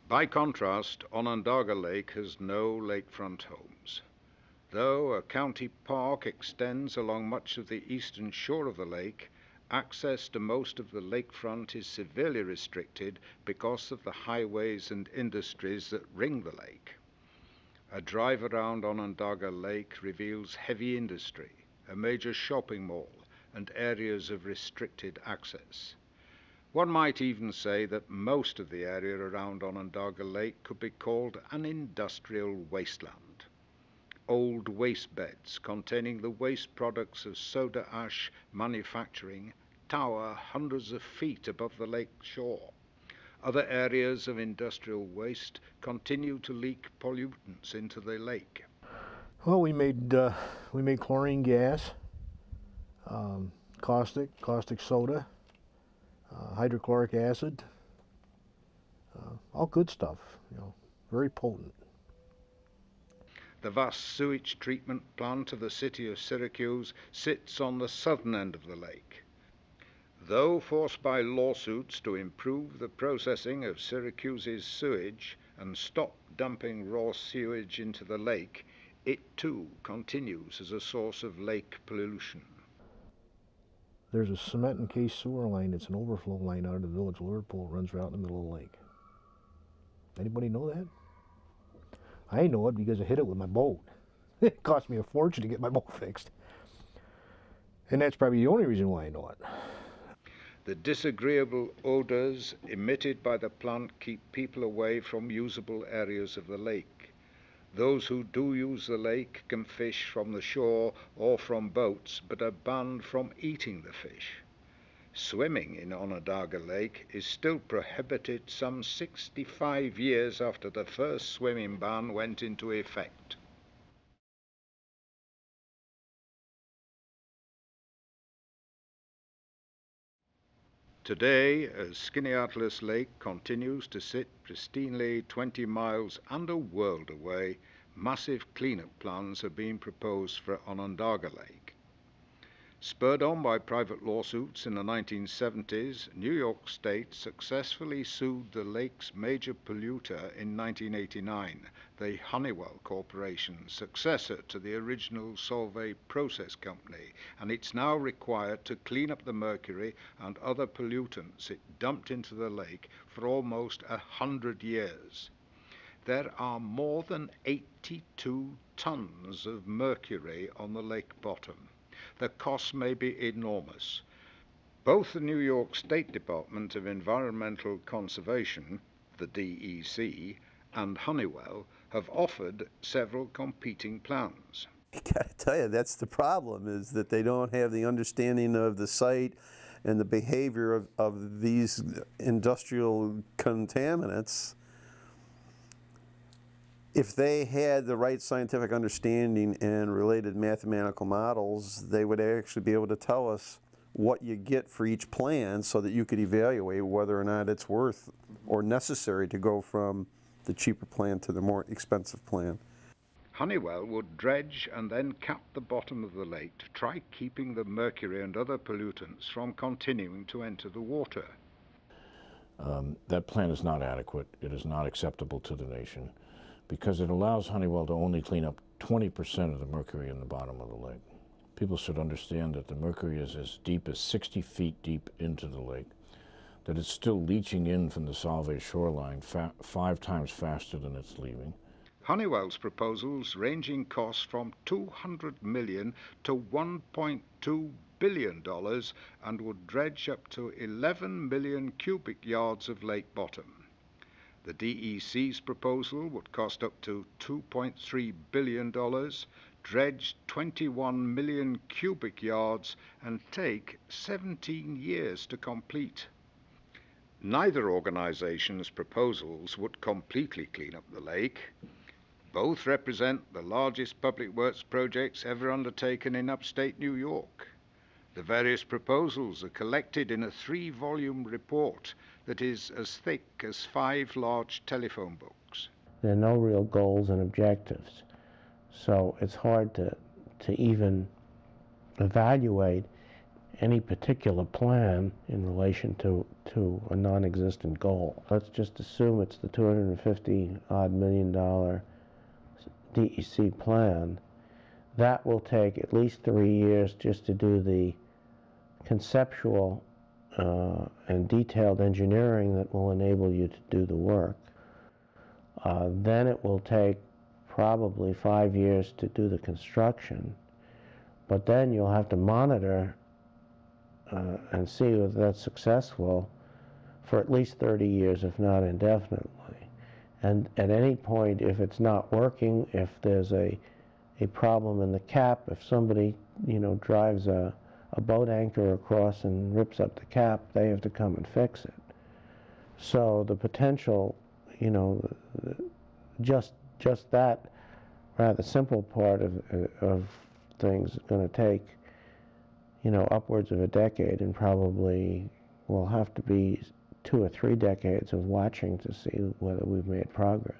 By contrast, Onondaga Lake has no lakefront homes. Though a county park extends along much of the eastern shore of the lake, access to most of the lakefront is severely restricted because of the highways and industries that ring the lake. A drive around Onondaga Lake reveals heavy industry, a major shopping mall, and areas of restricted access. One might even say that most of the area around Onondaga Lake could be called an industrial wasteland. Old waste beds containing the waste products of soda ash manufacturing tower hundreds of feet above the lake shore. Other areas of industrial waste continue to leak pollutants into the lake. Well, we made chlorine gas, caustic soda, hydrochloric acid, all good stuff. Very potent. The vast sewage treatment plant of the city of Syracuse sits on the southern end of the lake. Though forced by lawsuits to improve the processing of Syracuse's sewage and stop dumping raw sewage into the lake, it too continues as a source of lake pollution. There's a cement encased sewer line. It's an overflow line out of the village of Liverpool. It runs right out in the middle of the lake. Anybody know that? I know it because I hit it with my boat. It cost me a fortune to get my boat fixed. And that's probably the only reason why I know it. The disagreeable odors emitted by the plant keep people away from usable areas of the lake. Those who do use the lake can fish from the shore or from boats, but are banned from eating the fish. Swimming in Onondaga Lake is still prohibited some 65 years after the first swimming ban went into effect. Today, as Skaneateles Lake continues to sit pristinely 20 miles and a world away, massive cleanup plans are being proposed for Onondaga Lake. Spurred on by private lawsuits in the 1970s, New York State successfully sued the lake's major polluter in 1989, the Honeywell Corporation, successor to the original Solvay Process Company, and it's now required to clean up the mercury and other pollutants it dumped into the lake for almost 100 years. There are more than 82 tons of mercury on the lake bottom. The cost may be enormous. Both the New York State Department of Environmental Conservation, the DEC, and Honeywell have offered several competing plans. I gotta tell you, that's the problem, is that they don't have the understanding of the site and the behavior of these industrial contaminants. If they had the right scientific understanding and related mathematical models, they would actually be able to tell us what you get for each plan so that you could evaluate whether or not it's worth or necessary to go from the cheaper plan to the more expensive plan. Honeywell would dredge and then cap the bottom of the lake to try keeping the mercury and other pollutants from continuing to enter the water. That plan is not adequate. It is not acceptable to the nation, because it allows Honeywell to only clean up 20% of the mercury in the bottom of the lake. People should understand that the mercury is as deep as 60 feet deep into the lake, that it's still leaching in from the Solvay shoreline 5 times faster than it's leaving. Honeywell's proposals range in cost from $200 million to $1.2 billion and would dredge up to 11 million cubic yards of lake bottom. The DEC's proposal would cost up to $2.3 billion, dredge 21 million cubic yards, and take 17 years to complete. Neither organization's proposals would completely clean up the lake. Both represent the largest public works projects ever undertaken in upstate New York. The various proposals are collected in a 3-volume report that is as thick as 5 large telephone books. There are no real goals and objectives, so it's hard to even evaluate any particular plan in relation to a non-existent goal. Let's just assume it's the $250-odd million DEC plan. That will take at least 3 years just to do the conceptual and detailed engineering that will enable you to do the work. Then it will take probably 5 years to do the construction, but then you'll have to monitor and see whether that's successful for at least 30 years, if not indefinitely. And at any point, if it's not working, if there's a problem in the cap, if somebody, drives a boat anchor across and rips up the cap, they have to come and fix it. So the potential, just that rather simple part of things is going to take, upwards of a decade, and probably will have to be 2 or 3 decades of watching to see whether we've made progress.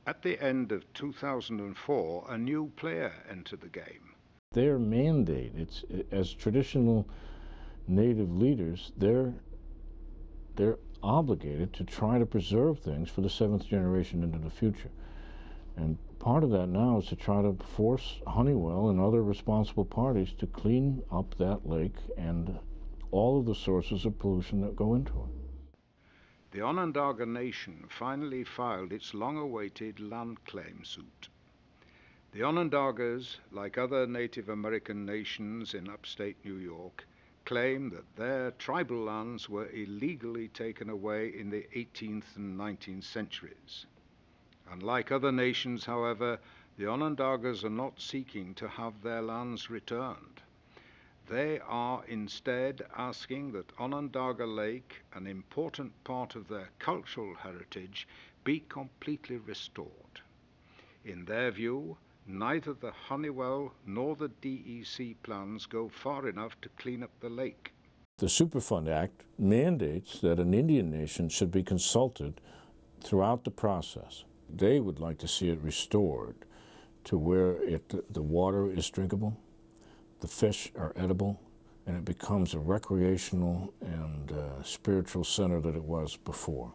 At the end of 2004, a new player entered the game. Their mandate, as traditional native leaders, they're obligated to try to preserve things for the 7th generation into the future. And part of that now is to try to force Honeywell and other responsible parties to clean up that lake and all of the sources of pollution that go into it. The Onondaga Nation finally filed its long-awaited land claim suit. The Onondagas, like other Native American nations in upstate New York, claim that their tribal lands were illegally taken away in the 18th and 19th centuries. Unlike other nations, however, the Onondagas are not seeking to have their lands returned. They are instead asking that Onondaga Lake, an important part of their cultural heritage, be completely restored. In their view, neither the Honeywell nor the DEC plans go far enough to clean up the lake. The Superfund Act mandates that an Indian nation should be consulted throughout the process. They would like to see it restored to where the water is drinkable, the fish are edible, and it becomes a recreational and spiritual center that it was before.